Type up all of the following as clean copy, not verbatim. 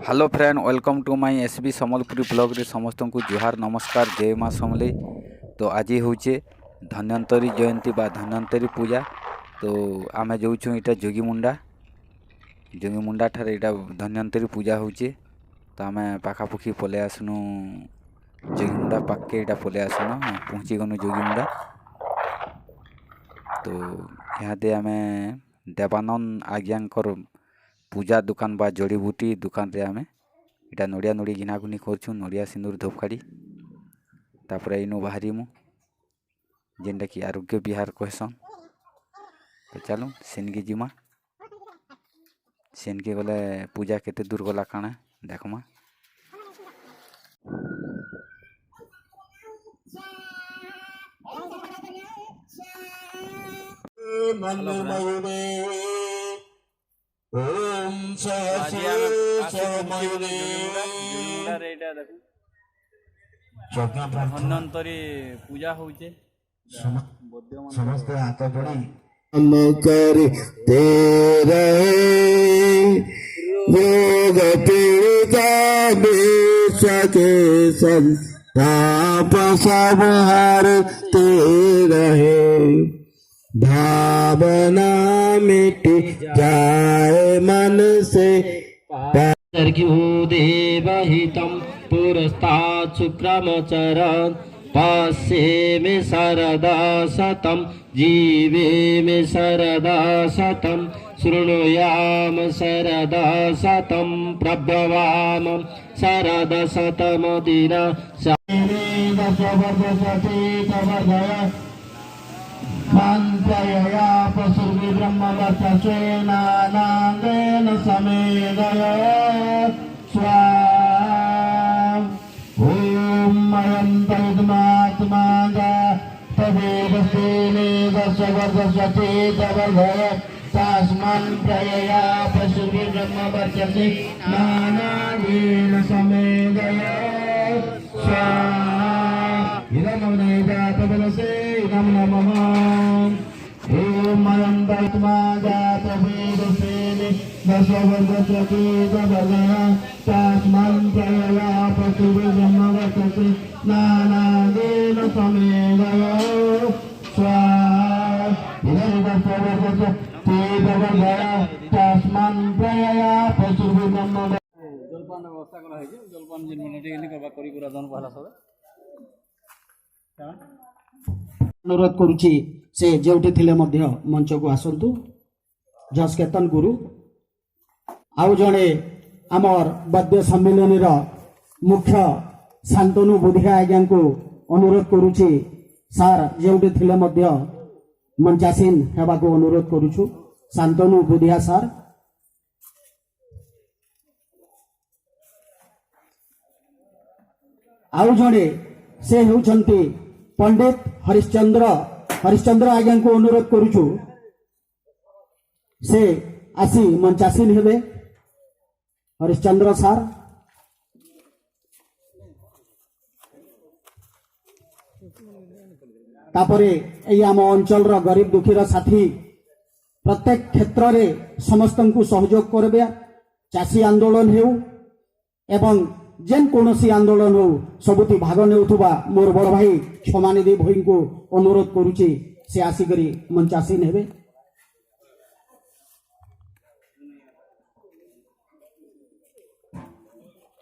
Hello friend, welcome to my SB Sambalpuri blog रे समस्त को जुहार नमस्कार जय माँ समलेई। तो आज हूँ धन्वंतरी जयंती बा धन्वंतरी पूजा। तो आमे जाऊँ इटा जोगीमुंडा ठारे इटा धन्वंतरी पूजा होचे। तो आमे पाखापुखी पले आसनु जोगीमुंडा पाखे इटा पले आसनु पहुँची गनु जोगीमुंडा। तो यहाँ दे आमे देवानंद आज्ञांकर पूजा दुकान बा जड़ीबूटी दुकान रे आमे इटा नड़िया नड़ी घिनाघुनी करछुँ नड़िया सिंदूर धूपकाड़ी। तापर इनु बाहरीमु जेनटा कि आरोग्य विहार कहसन। तो चलू सेनके जिमा सेनके गले पूजा केते दूर गला काना देखमा। धन्वंतरी पूजा होचे समस्त हाथ जोड़ी हम कर तेरे रोग पीड़िता बेसके संताप सब हरते रहे भावना मिट जाए मन से देवहितं पुरस्तात् शुक्रमचरन् पश्ये में सरदा सतं जीवे में सरदा सतं शृणुयाम सरदा सतं प्रभवाम सरदा सतमदिना मन्त्रया पशुर्वि ब्रह्मवर्चस्वेनानान्देन समेदय स्वाम ॐ मयं तद्मात्मा तदेवस्तेने दशवर्धस्वचेतवर्धय तस्मन् प्रयया पशुर्वि ब्रह्मवर्चसे नानादेन समेदय स्वाम इदं नैजातबलसे इदं नमः ॐ मयं तत्मा जातवेदसेने दशवर्धस्वचेतवर्धय तस्मन् प्रयया पशुर्वि ब्रह्मवर्चसे नानादेन समेदय स्वाहा इदं दशवर्धस्वचेतवर्धय तस्मन् प्रयया पशुर्वि ब्रह्मवर्चसे जलपान व्यवस्था करा है जलपान जिन मिनिट एनी करबा करी पूरा दन पहला सब अनुरोध करुछि से जोटी थिले मध्य मंच को आसंतु जस केतन गुरु आउ जणे आमर वाद्य सम्मेलन मुख्य शांतनु बुधिया आज्ञा को अनुरोध करुछि सार जोटी थिले मध्य मंचासीन हेबा को अनुरोध करुछु शांतनु बुधिया सार। आउ जणे से होउछंती पंडित हरिश्चंद्र आज्ञा को अनुरोध करुछु से आसी मंचासीन हेबे हरिश्चंद्र सार। तापरे एई आम अंचल गरीब दुखीर साथी प्रत्येक क्षेत्र रे समस्त को सहयोग करबे चाषी आंदोलन हेउ एवं जेन कोनोसी आंदोलन हो सबुति भाग नेउथुबा मोर बड़ भाई क्षमानिधि भई को अनुरोध करुछि से आसिकरी मंचासीन हेबे।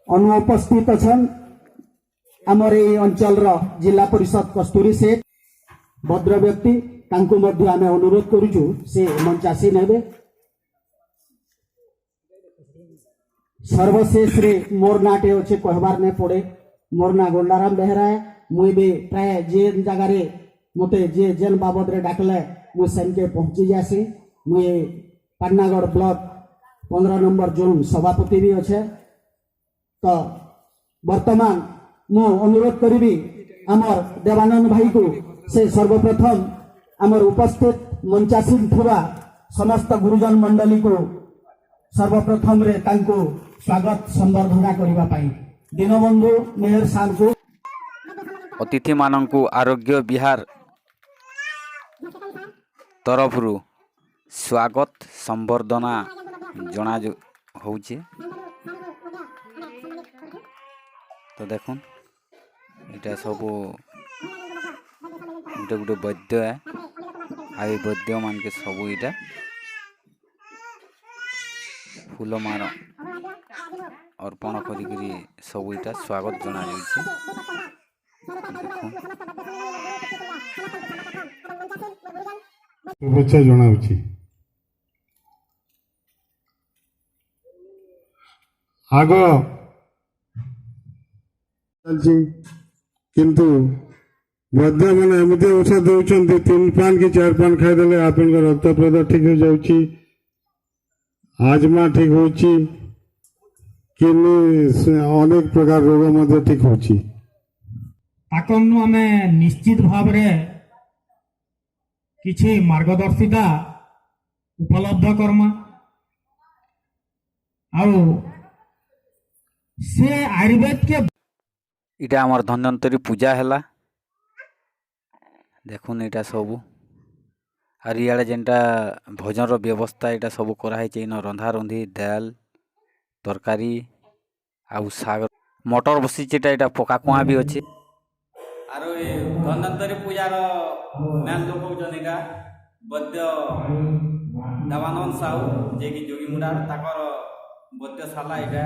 अनुपस्थित छन आमर ए अंचल जिला परिषद कस्तूरी सेठ भद्र व्यक्ति तांको मध्य आमे अनुरोध करुछु से मंचासीन हेबे। सर्वशेष रे मोर नाटे अच्छे कहबार नहीं पड़े मोर ना गंडाराम बेहरा है मुई भी प्राय जेन जगार मते जे जेन बाबद रे डाकले मुई सेन के पहुंची जासी। मुई पाटनागढ़ ब्लॉक 15 नंबर जोन सभापति भी अच्छे। तो वर्तमान मु अनुरोध करी आमर देवानंद भाई को से सर्वप्रथम आमर उपस्थित मंचासीन थुवा समस्त गुरुजन मंडली को सर्वप्रथम रे तांको स्वागत संबर्धना करिबा पाई दीनबंधु मेहर सार को अतिथि मानंकु आरोग्य विहार तरफरु स्वागत संबर्धना जना होउचे। तो देखुन इटा सब गुटे गुटे वैद्य है आई वैद्य मान के सब इटा फूल मार अर्पण करी सब इटा स्वागत जना जाउछि। शुभेच्छा जनाऊँगी। आग चलछि किंतु वैद्य मैंने एमती औषध दौरान 3 पान कि 4 पान खाईदे आपण रक्त प्रद ठीक हो जाऊँगी, आजमा ठीक हो, किडनी अनेक प्रकार रोग मध्य ठीक होछि। ताकनु आमे निश्चित भाव रे किछि मार्गदर्शिता उपलब्ध कर्मा आउ से आयुर्वेद के इटा आमर धन्वंतरी पूजा हैला देखुन इटा सबू आर इे जेनटा भोजन व्यवस्था इटा सब कराई इन रंधा रंधी दाल तरकारी आउ साग मटर बसीटा इटा पका कुआ भी अच्छे। आरो ये धन्वंतरी पूजार मेन लोक होचन इटा वैद्य देवानंद साहू जे कि जोगीमुंडा ताकर वैद्यशाला इटा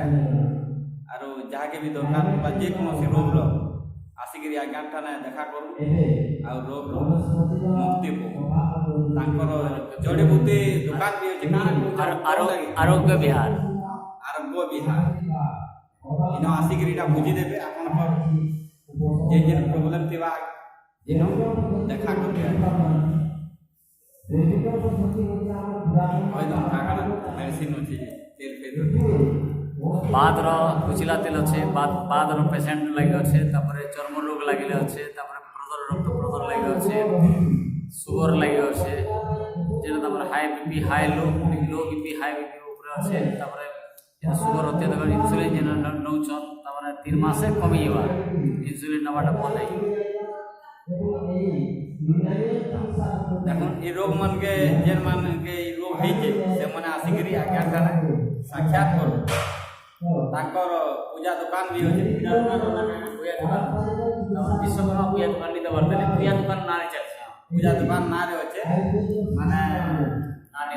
आरो जहाँ के भी दरकार बा जे कोनोसी रोग रो आसिकरी आज्ञा ठाने देखा करू आ रोग रो मुक्ति को तांकर जड़ी बूटी दुकान भी अछि आरोग्य विहार इनो आसिकरी टा बुझी देबे आपन पर जे जे प्रॉब्लम थिबा इनो देखा करबे ओइ दम काका मेडिसिन अछि तेल फेल बादर कुचिला तेल अच्छे बादर पेसेंट लगे अच्छे चर्म रोग लगे अच्छे प्रदर रक्त प्रदर लगे अच्छे सुगर लगे अच्छे जेना high BP high low BP high BP ऊपर अच्छे सुगर अत्यधिक इन्सुलिन जेना नौचन 3 मास कमी इन्सुलिन नवाटा बंद है। देखो ये रोग मन के जेन मन के रोग है से मन आसिकरी आज्ञा ठाने साक्षात करू तांकर पूजा दुकान भी होचे पूजा दुकान विश्वकर्मा पूजा दुकान नहीं दबर देले पूजा दुकान ना रे चलছে पूजा दुकान ना रे होचे माने नानी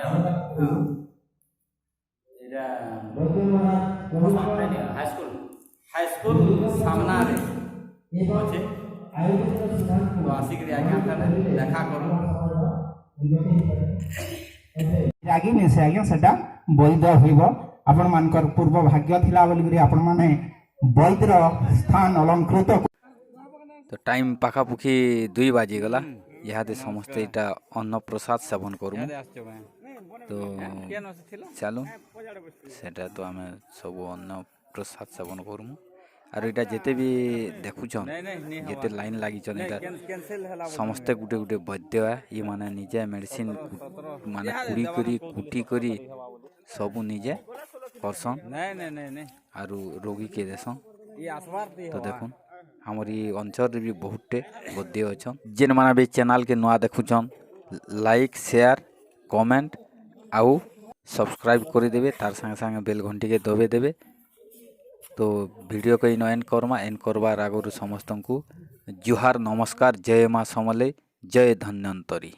एरा हाई स्कूल सामना रे होचे तो आसिकरी आज्ञा ठाने देखा करू रागी में से आज्ञा सेटा वैध होइबो आपण मानकर पूर्व भाग्य थिला बोली आपण माने वैद्यर स्थान अलंकृत। तो टाइम पाखापुखी 2 बाजी गला यहाँ समस्ते इटा अन्न प्रसाद सेवन करूँ तो चलो सेटा तो आम सब अन्न प्रसाद सेवन करूँ आर इटा जेते भी देखुचन जेते लाइन लागिचन इटा समस्ते गुटे गुटे वैद्य ये माने निजे मेडिसिन माने कुटी करी सबू निजे करसन आरु रोगी के देसन। तो देखुन हमर ये अंचल भी बहुते वैद्य अच्छन जेन माने भी चैनल के नुआ देखुचन लाइक शेयर कमेंट आउ सब्सक्राइब कर देवे तार संगे संगे बेल घंटी के दबे देवे। तो वीडियो को इन एंड करमा एंड करबार आगु समस्त को जुहार नमस्कार जय माँ समले जय धन्वंतरी।